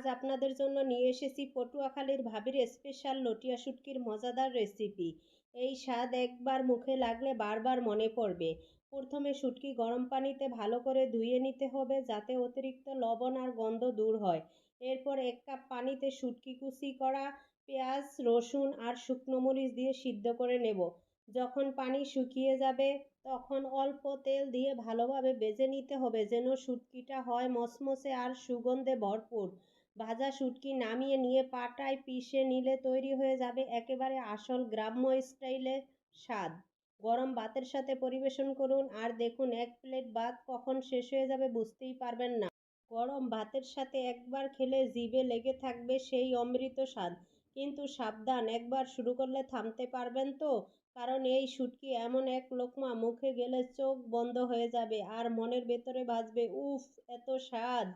আজ আপনাদের জন্য নিয়ে এসেছি পটুয়াখালীর ভাবির স্পেশাল লটিয়া শুটকির মজাদার রেসিপি। এই স্বাদ একবার মুখে লাগলে বারবার মনে পড়বে। প্রথমে শুটকি গরম পানিতে ভালো করে ধুয়ে নিতে হবে যাতে অতিরিক্ত লবণ আর গন্ধ দূর হয়। এরপর 1 কাপ পানিতে শুটকি কুচি করা, পেঁয়াজ, রসুন আর শুকনো মরিচ দিয়ে সিদ্ধ করে নেব। যখন পানি শুকিয়ে যাবে তখন অল্প তেল দিয়ে ভালোভাবে ভেজে নিতে হবে যেন শুটকিটা হয় মচমচে আর সুগন্ধে ভরপুর। ভাজা শুটকি নামিয়ে নিয়ে পাটায় পিষে নিলে তৈরি হয়ে যাবে একেবারে আসল গ্রাম্য স্টাইলে স্বাদ। গরম ভাতের সাথে পরিবেশন করুন আর দেখুন 1 প্লেট ভাত কখন শেষ হয়ে যাবে বুঝতেই পারবেন না। গরম ভাতের সাথে একবার খেলে জিভে লেগে থাকবে সেই অমৃত স্বাদ। কিন্তু সাবধান, একবার শুরু করলে থামতে পারবেন তো? কারণ এই শুটকি এমন এক লোকমা মুখে গেলে চোখ বন্ধ হয়ে যাবে আর মনের ভেতরে বাজবে, উফ, এত স্বাদ!